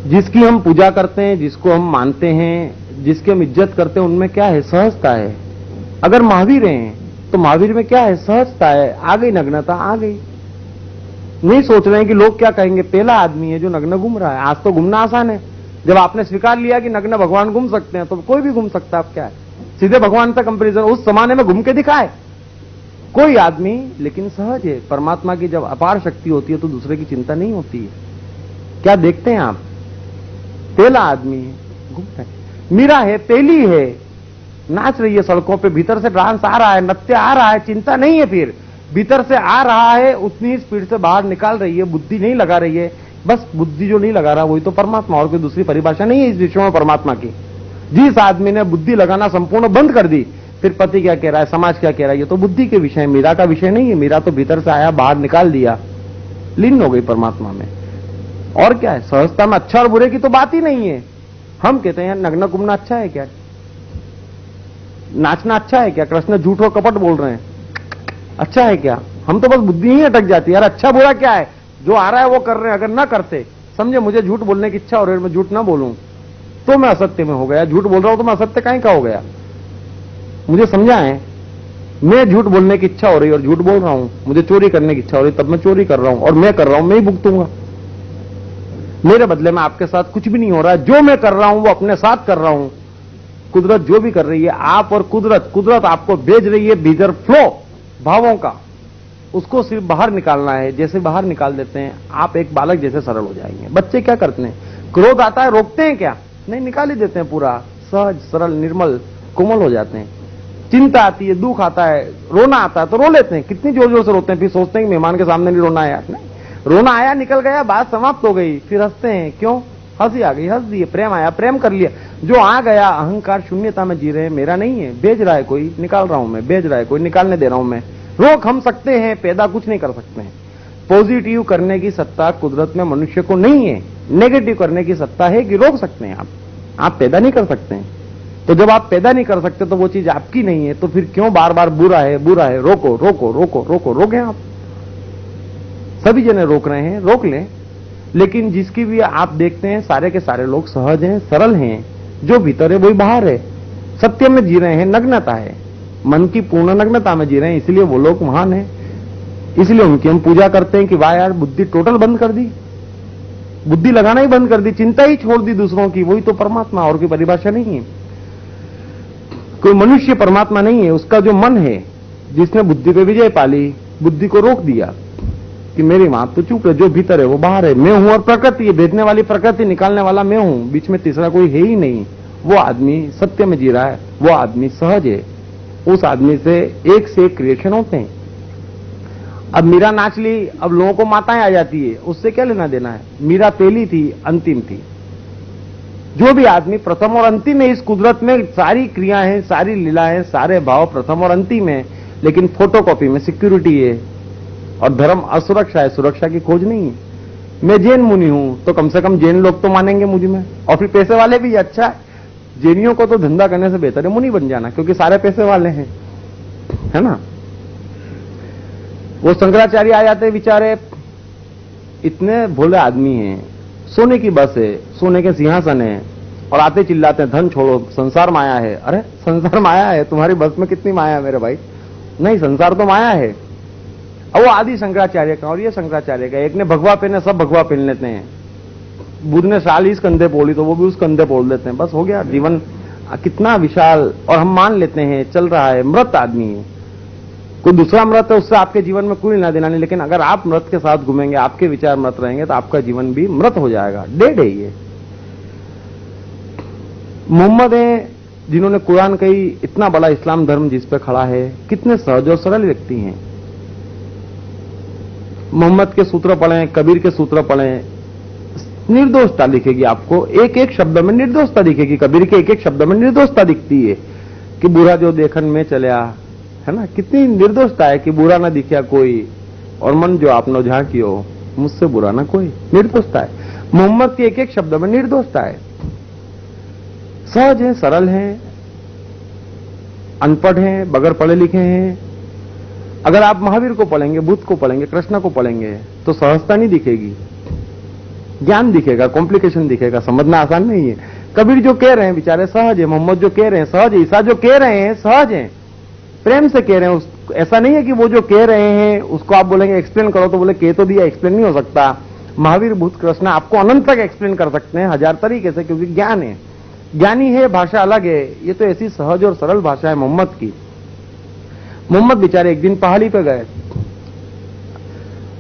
जिसकी हम पूजा करते हैं, जिसको हम मानते हैं, जिसकी हम इज्जत करते हैं, उनमें क्या है? सहजता है। अगर महावीर हैं तो महावीर में क्या है? सहजता है। आ गई नग्नता, आ गई। नहीं सोच रहे हैं कि लोग क्या कहेंगे। पहला आदमी है जो नग्न घूम रहा है। आज तो घूमना आसान है। जब आपने स्वीकार लिया कि नग्न भगवान घूम सकते हैं तो कोई भी घूम सकता है। आप क्या है, सीधे भगवान से कंपेरिजन। उस जमाने में घूम के दिखाए कोई आदमी, लेकिन सहज है। परमात्मा की जब अपार शक्ति होती है तो दूसरे की चिंता नहीं होती है। क्या देखते हैं आप? पहला आदमी है, घूमता है। मीरा है, पहली है, नाच रही है सड़कों पे, भीतर से डांस आ रहा है, नृत्य आ रहा है, चिंता नहीं है। फिर भीतर से आ रहा है, उतनी स्पीड से बाहर निकाल रही है, बुद्धि नहीं लगा रही है। बस बुद्धि जो नहीं लगा रहा वही तो परमात्मा, और कोई दूसरी परिभाषा नहीं है इस विश्व में परमात्मा की। जिस आदमी ने बुद्धि लगाना संपूर्ण बंद कर दी, फिर पति क्या कह रहा है, समाज क्या कह रहा है, ये तो बुद्धि के विषय, मीरा का विषय नहीं है। मीरा तो भीतर से आया, बाहर निकाल दिया, लीन हो गई परमात्मा में। और क्या है? सहजता में अच्छा और बुरे की तो बात ही नहीं है। हम कहते हैं नग्न घूमना अच्छा है क्या? नाचना अच्छा है क्या? कृष्ण झूठ और कपट बोल रहे हैं, अच्छा है क्या? हम तो बस बुद्धि ही अटक जाती है। यार अच्छा बुरा क्या है? जो आ रहा है वो कर रहे हैं। अगर ना करते, समझे मुझे झूठ बोलने की इच्छा हो रही है, मैं झूठ ना बोलूं तो मैं असत्य में हो गया। झूठ बोल रहा हूं तो मैं असत्य काहे का हो गया? मुझे समझाएं। मैं झूठ बोलने की इच्छा हो रही है और झूठ बोल रहा हूं, मुझे चोरी करने की इच्छा हो रही है तब मैं चोरी कर रहा हूं, और मैं कर रहा हूं, मैं ही भुगतूंगा। मेरे बदले में आपके साथ कुछ भी नहीं हो रहा है। जो मैं कर रहा हूं वो अपने साथ कर रहा हूं। कुदरत जो भी कर रही है, आप और कुदरत आपको भेज रही है भीतर फ्लो भावों का, उसको सिर्फ बाहर निकालना है। जैसे बाहर निकाल देते हैं आप एक बालक जैसे सरल हो जाएंगे। बच्चे क्या करते हैं? क्रोध आता है, रोकते हैं क्या? नहीं, निकाल ही देते हैं। पूरा सहज सरल निर्मल कोमल हो जाते हैं। चिंता आती है, दुख आता है, रोना आता है तो रो लेते हैं। कितनी जोर जोर से रोते हैं, फिर सोचते हैं कि मेहमान के सामने नहीं रोना है। यार नहीं, रोना आया, निकल गया, बात समाप्त हो गई, फिर हंसते हैं। क्यों? हंसी आ गई, हंस दिए। प्रेम आया, प्रेम कर लिया। जो आ गया, अहंकार शून्यता में जी रहे हैं, मेरा नहीं है, भेज रहा है कोई, निकाल रहा हूं मैं, भेज रहा है कोई, निकालने दे रहा हूं मैं। रोक हम सकते हैं, पैदा कुछ नहीं कर सकते हैं। पॉजिटिव करने की सत्ता कुदरत में मनुष्य को नहीं है। नेगेटिव करने की सत्ता है कि रोक सकते हैं आप पैदा नहीं कर सकते हैं। तो जब आप पैदा नहीं कर सकते तो वो चीज आपकी नहीं है, तो फिर क्यों बार बार बुरा है बुरा है? रोको रोको रोको रोको, रोके आप। सभी जने रोक रहे हैं, रोक लें। लेकिन जिसकी भी आप देखते हैं सारे के सारे लोग सहज हैं, सरल हैं। जो भीतर है वही बाहर है, सत्य में जी रहे हैं, नग्नता है, मन की पूर्ण नग्नता में जी रहे हैं। इसलिए वो लोग महान हैं, इसलिए उनकी हम पूजा करते हैं कि वाह यार बुद्धि टोटल बंद कर दी, बुद्धि लगाना ही बंद कर दी, चिंता ही छोड़ दी दूसरों की। वही तो परमात्मा, और कोई परिभाषा नहीं है। कोई मनुष्य परमात्मा नहीं है। उसका जो मन है, जिसने बुद्धि पे विजय पाली, बुद्धि को रोक दिया कि मेरी मां तो चुप है, जो भीतर है वो बाहर है, मैं हूं और प्रकृति है, भेजने वाली प्रकृति, निकालने वाला मैं हूं, बीच में तीसरा कोई है ही नहीं। वो आदमी सत्य में जी रहा है, वो आदमी सहज है। उस आदमी से एक क्रिएशन होते हैं। अब मीरा नाच ली, अब लोगों को माताएं आ जाती है, उससे क्या लेना देना है? मीरा पहली थी, अंतिम थी। जो भी आदमी प्रथम और अंतिम है इस कुदरत में, सारी क्रियाएं हैं, सारी लीलाएं, सारे भाव प्रथम और अंतिम है। लेकिन फोटोकॉपी में सिक्योरिटी है, और धर्म असुरक्षा है, सुरक्षा की खोज नहीं है। मैं जैन मुनि हूं तो कम से कम जैन लोग तो मानेंगे मुझ में, और फिर पैसे वाले भी। अच्छा है, जैनियों को तो धंधा करने से बेहतर है मुनि बन जाना, क्योंकि सारे पैसे वाले हैं, है ना। वो शंकराचार्य आ जाते बेचारे, इतने भोले आदमी हैं, सोने की बस है, सोने के सिंहासन है, और आते चिल्लाते हैं धन छोड़ो, संसार माया है। अरे संसार माया है? तुम्हारी बस में कितनी माया है मेरे भाई? नहीं, संसार तो माया है। अब वो आदि शंकराचार्य का और ये शंकराचार्य का, एक ने भगवा पहने, सब भगवा पहन लेते हैं। बुद्ध ने साल इस कंधे बोली तो वो भी उस कंधे बोल देते हैं। बस हो गया जीवन कितना विशाल, और हम मान लेते हैं चल रहा है। मृत आदमी है, कोई दूसरा मृत है, उससे आपके जीवन में कोई लेना देना नहीं। लेकिन अगर आप मृत के साथ घूमेंगे, आपके विचार मृत रहेंगे, तो आपका जीवन भी मृत हो जाएगा, डेड है ये। मोहम्मद है जिन्होंने कुरान कही, इतना बड़ा इस्लाम धर्म जिस पे खड़ा है, कितने सहज और सरल व्यक्ति हैं। मोहम्मद के सूत्र पढ़ें, कबीर के सूत्र पढ़ें, निर्दोषता दिखेगी आपको, एक एक शब्द में निर्दोषता दिखेगी। कबीर के एक एक शब्द में निर्दोषता दिखती है कि बुरा जो देखन में चलिया, है ना, कितनी निर्दोषता है कि बुरा ना दिखा कोई, और मन जो आपने झांकियो, मुझसे बुरा ना कोई, निर्दोषता है। मोहम्मद के एक एक शब्द में निर्दोषता है। सहज है, सरल है, अनपढ़ है, बगैर पढ़े लिखे हैं। अगर आप महावीर को पढ़ेंगे, बुद्ध को पढ़ेंगे, कृष्ण को पढ़ेंगे, तो सहजता नहीं दिखेगी। ज्ञान दिखेगा, कॉम्प्लिकेशन दिखेगा, समझना आसान नहीं है। कबीर जो कह रहे हैं बेचारे सहज है, मोहम्मद जो कह रहे हैं सहज है, ईसा जो कह रहे हैं सहज है, प्रेम से कह रहे हैं। ऐसा नहीं है कि वो जो कह रहे हैं उसको आप बोलेंगे एक्सप्लेन करो तो बोले कह तो दिया, एक्सप्लेन नहीं हो सकता। महावीर बुद्ध कृष्ण आपको अनंत तक एक्सप्लेन कर सकते हैं 1000 तरीके से, क्योंकि ज्ञान है, ज्ञानी है, भाषा अलग है। ये तो ऐसी सहज और सरल भाषा है मोहम्मद की। मोहम्मद बेचारे एक दिन पहाड़ी पे गए।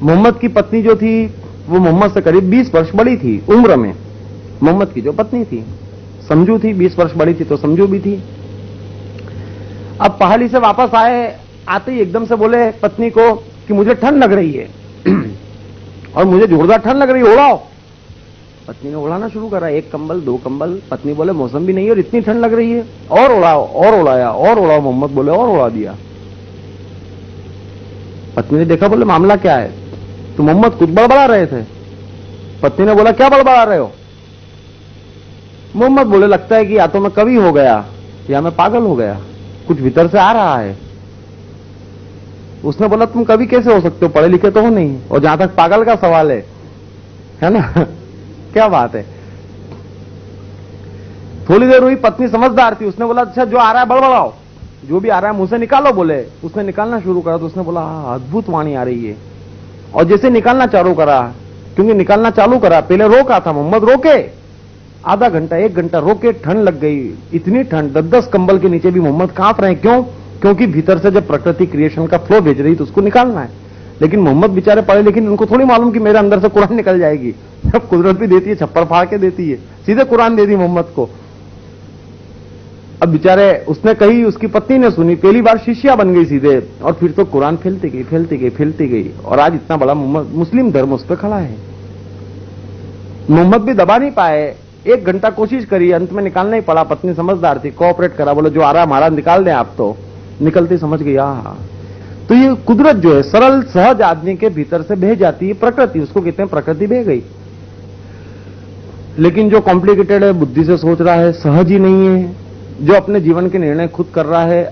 मोहम्मद की पत्नी जो थी वो मोहम्मद से करीब 20 वर्ष बड़ी थी उम्र में। मोहम्मद की जो पत्नी थी समझू थी, 20 वर्ष बड़ी थी तो समझू भी थी। अब पहाड़ी से वापस आते ही एकदम से बोले पत्नी को कि मुझे ठंड लग रही है और मुझे जोरदार ठंड लग रही है, उड़ाओ। पत्नी ने उड़ाना शुरू करा, 1 कंबल 2 कंबल। पत्नी बोले मौसम भी नहीं है और इतनी ठंड लग रही है, और उड़ाओ, और उड़ाया, और उड़ाओ। मोहम्मद बोले और उड़ा दिया। पत्नी ने देखा, बोले मामला क्या है? तो मोहम्मद कुछ बड़बड़ा रहे थे। पत्नी ने बोला क्या बड़बड़ा रहे हो? मोहम्मद बोले लगता है कि या तो मैं कवि हो गया या मैं पागल हो गया, कुछ भीतर से आ रहा है। उसने बोला तुम कवि कैसे हो सकते हो, पढ़े लिखे तो हो नहीं, और जहां तक पागल का सवाल है ना क्या बात है। थोड़ी देर हुई, पत्नी समझदार थी, उसने बोला अच्छा जो आ रहा है बड़बड़ाओ, जो भी आ रहा है मुंह से निकालो। बोले उसने निकालना शुरू करा तो उसने बोला अद्भुत वाणी आ रही है। और जैसे निकालना चालू करा, क्योंकि निकालना चालू करा, पहले रोका था मोहम्मद, रोके आधा घंटा 1 घंटा रोके, ठंड लग गई, इतनी ठंड 10-10 कंबल के नीचे भी मोहम्मद कांप रहे हैं। क्यों? क्योंकि भीतर से जब प्रकृति क्रिएशन का फ्लो भेज रही तो उसको निकालना है। लेकिन मोहम्मद बेचारे पढ़े, लेकिन उनको थोड़ी मालूम कि मेरे अंदर से कुरान निकल जाएगी। जब कुदरत भी देती है, छप्पर फाड़ के देती है, सीधे कुरान दे दी मोहम्मद को। अब बेचारे उसने कही, उसकी पत्नी ने सुनी, पहली बार शिष्या बन गई सीधे, और फिर तो कुरान फैलती गई, फैलती गई, फैलती गई, और आज इतना बड़ा मुस्लिम धर्म उस पर खड़ा है। मोहम्मद भी दबा नहीं पाए, 1 घंटा कोशिश करी, अंत में निकालना ही पड़ा। पत्नी समझदार थी, कोऑपरेट करा, बोले जो आ रहा है हमारा निकाल दें आप। तो निकलती समझ गई। तो ये कुदरत जो है सरल सहज आदमी के भीतर से बह जाती है, प्रकृति, उसको कहते हैं प्रकृति बह गई। लेकिन जो कॉम्प्लिकेटेड है, बुद्धि से सोच रहा है, सहज ही नहीं है, जो अपने जीवन के निर्णय खुद कर रहा है,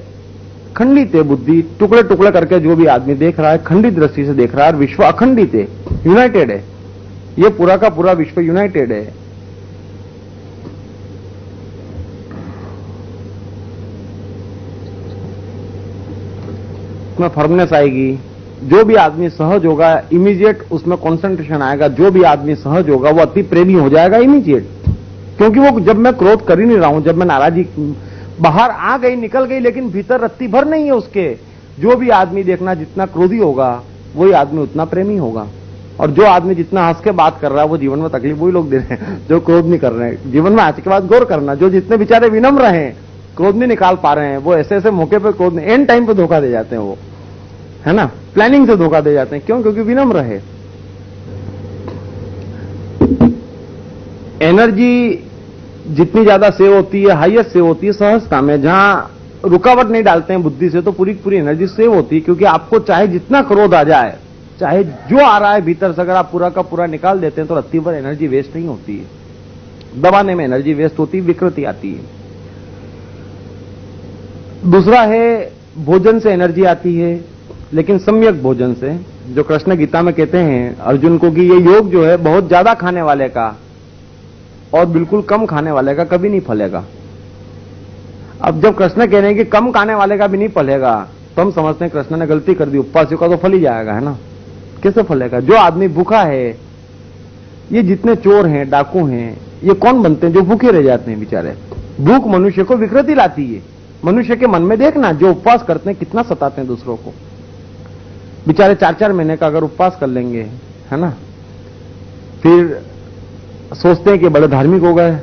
खंडित है बुद्धि, टुकड़े टुकड़े करके जो भी आदमी देख रहा है खंडित दृष्टि से देख रहा है। विश्व अखंडित है, यूनाइटेड है, ये पूरा का पूरा विश्व यूनाइटेड है। उसमें फर्मनेस आएगी। जो भी आदमी सहज होगा इमीडिएट उसमें कंसंट्रेशन आएगा। जो भी आदमी सहज होगा वो अति प्रेमी हो जाएगा इमीडिएट, क्योंकि वो जब मैं क्रोध कर ही नहीं रहा हूं, जब मैं नाराजगी बाहर आ गई निकल गई, लेकिन भीतर रत्ती भर नहीं है उसके। जो भी आदमी देखना जितना क्रोधी होगा वही आदमी उतना प्रेमी होगा, और जो आदमी जितना हंस के बात कर रहा है वो जीवन में तकलीफ वही लोग दे रहे हैं जो क्रोध नहीं कर रहे हैं। जीवन में आज के बाद गौर करना, जो जितने बेचारे विनम्र हैं, क्रोध नहीं निकाल पा रहे हैं, वो ऐसे ऐसे मौके पे क्रोध, एंड टाइम पे धोखा दे जाते हैं, वो है ना, प्लानिंग से धोखा दे जाते हैं। क्यों? क्योंकि विनम्र है। एनर्जी जितनी ज्यादा सेव होती है, हाईएस्ट सेव होती है सहजता में, जहां रुकावट नहीं डालते हैं बुद्धि से, तो पूरी पूरी एनर्जी सेव होती है। क्योंकि आपको चाहे जितना क्रोध आ जाए, चाहे जो आ रहा है भीतर से, अगर आप पूरा का पूरा निकाल देते हैं तो रत्ती भर एनर्जी वेस्ट नहीं होती है। दबाने में एनर्जी वेस्ट होती है, विकृति आती है। दूसरा है भोजन से एनर्जी आती है, लेकिन सम्यक भोजन से, जो कृष्ण गीता में कहते हैं अर्जुन को कि ये योग जो है बहुत ज्यादा खाने वाले का और बिल्कुल कम खाने वाले का कभी नहीं फलेगा। अब जब कृष्ण कह रहे हैं कि कम खाने वाले का भी नहीं फलेगा, तो हम समझते हैं कृष्ण ने गलती कर दी, उपवासियों का तो फल ही जाएगा, है ना। कैसे फलेगा? जो आदमी भूखा है, ये जितने चोर हैं, डाकू हैं, ये कौन बनते हैं? जो भूखे रह जाते हैं बेचारे। भूख मनुष्य को विकृति लाती है। मनुष्य के मन में देखना, जो उपवास करते हैं कितना सताते हैं दूसरों को। बेचारे 4-4 महीने का अगर उपवास कर लेंगे, है ना, फिर सोचते हैं कि बड़े धार्मिक हो गए।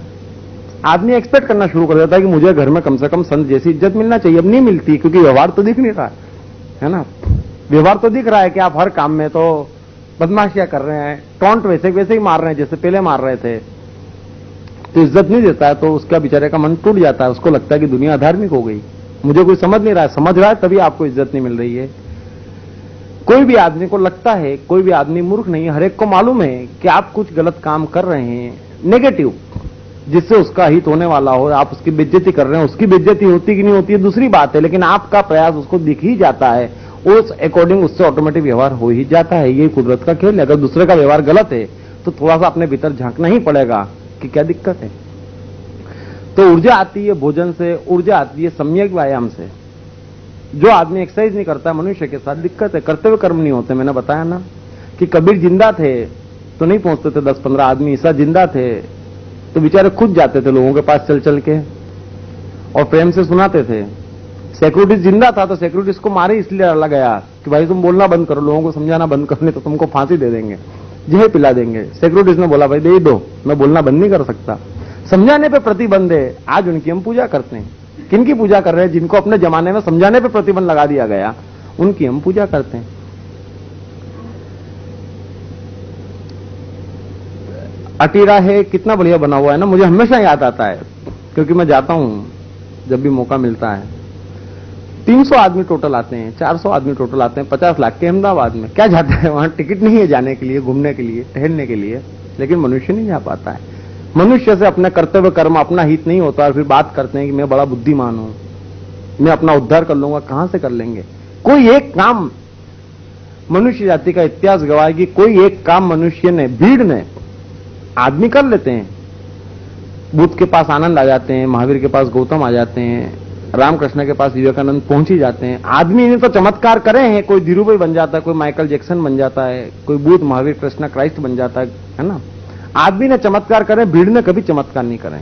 आदमी एक्सपेक्ट करना शुरू कर देता है कि मुझे घर में कम से कम संत जैसी इज्जत मिलना चाहिए। अब नहीं मिलती, क्योंकि व्यवहार तो दिख नहीं रहा है ना। व्यवहार तो दिख रहा है कि आप हर काम में तो बदमाशियां कर रहे हैं, टॉन्ट वैसे वैसे ही मार रहे हैं जैसे पहले मार रहे थे, तो इज्जत नहीं देता है, तो उसका बेचारे का मन टूट जाता है। उसको लगता है कि दुनिया धार्मिक हो गई, मुझे कोई समझ नहीं रहा है, समझ रहा है तभी आपको इज्जत नहीं मिल रही है। कोई भी आदमी को लगता है, कोई भी आदमी मूर्ख नहीं है, हर एक को मालूम है कि आप कुछ गलत काम कर रहे हैं नेगेटिव, जिससे उसका हित होने वाला हो, आप उसकी बेइज्जती कर रहे हैं। उसकी बेइज्जती होती कि नहीं होती है दूसरी बात है, लेकिन आपका प्रयास उसको दिख ही जाता है, उस अकॉर्डिंग उससे ऑटोमेटिक व्यवहार हो ही जाता है। ये कुदरत का खेल है। अगर दूसरे का व्यवहार गलत है तो थोड़ा सा अपने भीतर झांकना ही पड़ेगा कि क्या दिक्कत है। तो ऊर्जा आती है भोजन से, ऊर्जा आती है सम्यक व्यायाम से। जो आदमी एक्सरसाइज नहीं करता मनुष्य के साथ दिक्कत है, करते हुए कर्म नहीं होते। मैंने बताया ना कि कबीर जिंदा थे तो नहीं पहुंचते थे 10-15 आदमी, ईसा जिंदा थे तो बेचारे खुद जाते थे लोगों के पास चल चल के और प्रेम से सुनाते थे। सिक्योरिटी जिंदा था तो सिक्योरिटी को मारे इसलिए डाला गया कि भाई तुम बोलना बंद करो, लोगों को समझाना बंद करो, नहीं तो तुमको फांसी दे देंगे, जहर पिला देंगे। सिक्योरिटी ने बोला भाई दे दो, मैं बोलना बंद नहीं कर सकता। समझाने पे प्रतिबंध है। आज उनकी हम पूजा करते हैं। किनकी पूजा कर रहे हैं? जिनको अपने जमाने में समझाने पे प्रतिबंध लगा दिया गया, उनकी हम पूजा करते हैं। अटीरा है, कितना बढ़िया बना हुआ है ना, मुझे हमेशा याद आता है क्योंकि मैं जाता हूं जब भी मौका मिलता है। 300 आदमी टोटल आते हैं, 400 आदमी टोटल आते हैं 50 लाख के अहमदाबाद में। क्या जाता है वहां? टिकट नहीं है जाने के लिए, घूमने के लिए, टहलने के लिए, लेकिन मनुष्य नहीं जा पाता है। मनुष्य से अपने कर्तव्य कर्म अपना हित नहीं होता और फिर बात करते हैं कि मैं बड़ा बुद्धिमान हूं, मैं अपना उद्धार कर लूंगा। कहां से कर लेंगे? कोई एक काम मनुष्य जाति का इतिहास गवाह है कि कोई एक काम मनुष्य ने, भीड़ ने, आदमी कर लेते हैं। बुद्ध के पास आनंद आ जाते हैं, महावीर के पास गौतम आ जाते हैं, रामकृष्ण के पास विवेकानंद पहुंच ही जाते हैं। आदमी ने तो चमत्कार करे हैं, कोई धीरूभाई बन जाता है, कोई माइकल जैक्सन बन जाता है, कोई बुद्ध, महावीर, कृष्ण, क्राइस्ट बन जाता है ना। आदमी ने चमत्कार करे, भीड़ ने कभी चमत्कार नहीं करे।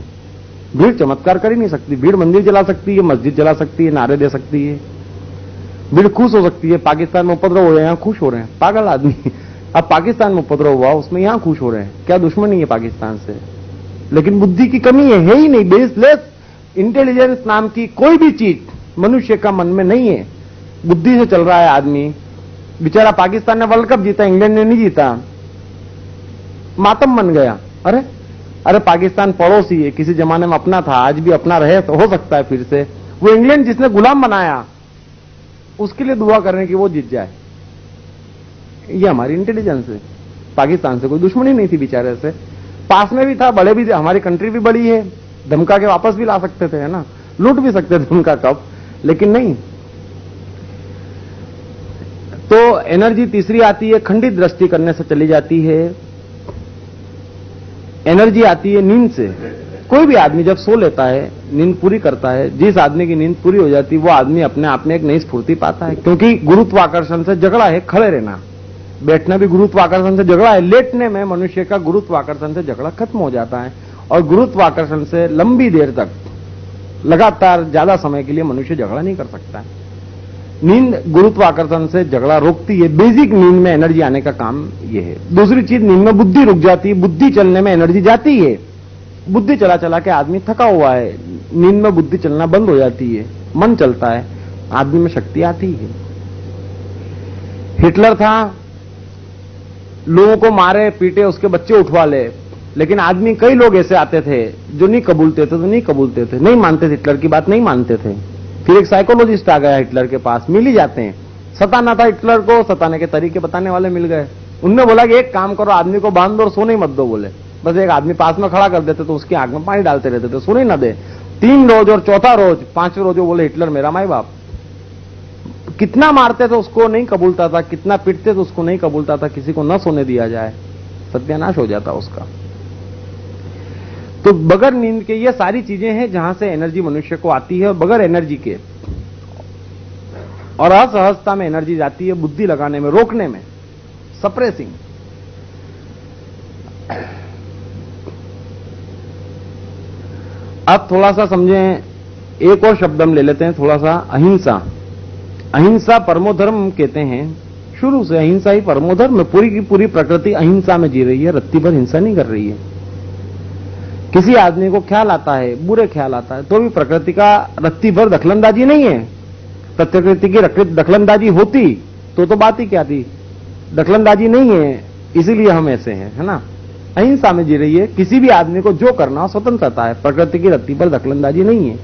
भीड़ चमत्कार कर ही नहीं सकती। भीड़ मंदिर जला सकती है, मस्जिद जला सकती है, नारे दे सकती है, भीड़ खुश हो सकती है। पाकिस्तान में उपद्रव हो रहे हैं, यहां खुश हो रहे हैं, पागल आदमी। अब पाकिस्तान में उपद्रव हुआ, उसमें यहां खुश हो रहे हैं, क्या दुश्मनी है पाकिस्तान से? लेकिन बुद्धि की कमी है ही नहीं। बेसलेस इंटेलिजेंस नाम की कोई भी चीज मनुष्य का मन में नहीं है। बुद्धि से चल रहा है आदमी। बेचारा पाकिस्तान ने वर्ल्ड कप जीता, इंग्लैंड ने नहीं जीता, मातम बन गया। अरे पाकिस्तान पड़ोसी है, किसी जमाने में अपना था, आज भी अपना रहे तो हो सकता है फिर से। वो इंग्लैंड जिसने गुलाम बनाया उसके लिए दुआ करने की वो जीत जाए, ये हमारी इंटेलिजेंस है। पाकिस्तान से कोई दुश्मनी नहीं थी बेचारे से, पास में भी था, बड़े भी थे, हमारी कंट्री भी बड़ी है, धमका के वापस भी ला सकते थे, है ना, लूट भी सकते थे उनका कप, लेकिन नहीं। तो एनर्जी तीसरी आती है, खंडित दृष्टि करने से चली जाती है। एनर्जी आती है नींद से। कोई भी आदमी जब सो लेता है, नींद पूरी करता है, जिस आदमी की नींद पूरी हो जाती है वो आदमी अपने आप में एक नई स्फूर्ति पाता है। क्योंकि गुरुत्वाकर्षण से झगड़ा है, खड़े रहना, बैठना भी गुरुत्वाकर्षण से झगड़ा है, लेटने में मनुष्य का गुरुत्वाकर्षण से झगड़ा खत्म हो जाता है। और गुरुत्वाकर्षण से लंबी देर तक, लगातार ज्यादा समय के लिए मनुष्य झगड़ा नहीं कर सकता है। नींद गुरुत्वाकर्षण से झगड़ा रोकती है। बेसिक नींद में एनर्जी आने का काम यह है। दूसरी चीज, नींद में बुद्धि रुक जाती है, बुद्धि चलने में एनर्जी जाती है। बुद्धि चला चला के आदमी थका हुआ है, नींद में बुद्धि चलना बंद हो जाती है, मन चलता है, आदमी में शक्ति आती है। हिटलर था, लोगों को मारे पीटे, उसके बच्चे उठवा ले, लेकिन आदमी, कई लोग ऐसे आते थे जो नहीं कबूलते थे, नहीं मानते थे, हिटलर की बात नहीं मानते थे। फिर एक साइकोलॉजिस्ट आ गया हिटलर के पास, मिल ही जाते हैं। सताना था हिटलर को, सताने के तरीके बताने वाले मिल गए। उनने बोला कि एक काम करो, आदमी को बांध दो और सोने मत दो। बोले बस एक आदमी पास में खड़ा कर देते तो उसकी आंख में पानी डालते रहते थे, सोने ना दे। 3 रोज और चौथा रोज, 5वें रोज बोले हिटलर मेरा माई बाप। कितना मारते थे उसको नहीं कबूलता था, कितना पीटते थे उसको नहीं कबूलता था, किसी को न सोने दिया जाए, सत्यानाश हो जाता उसका। तो बगैर नींद के ये सारी चीजें हैं जहां से एनर्जी मनुष्य को आती है, और बगैर एनर्जी के और असहजता में एनर्जी जाती है बुद्धि लगाने में, रोकने में, सप्रेसिंग। अब थोड़ा सा समझें, एक और शब्द हम ले लेते हैं थोड़ा सा, अहिंसा। अहिंसा परमो धर्म कहते हैं। शुरू से अहिंसा ही परमो धर्म। पूरी की पूरी प्रकृति अहिंसा में जी रही है, रत्ती भर हिंसा नहीं कर रही है। किसी आदमी को ख्याल आता है, बुरे ख्याल आता है, तो भी प्रकृति का रत्ती भर दखलंदाजी नहीं है। प्रकृति की दखलंदाजी होती तो बात ही क्या थी, दखलंदाजी नहीं है, इसीलिए हम ऐसे हैं, है ना। अहिंसा में जी रही है, किसी भी आदमी को जो करना हो स्वतंत्रता है, प्रकृति की रत्ती पर दखलंदाजी नहीं है।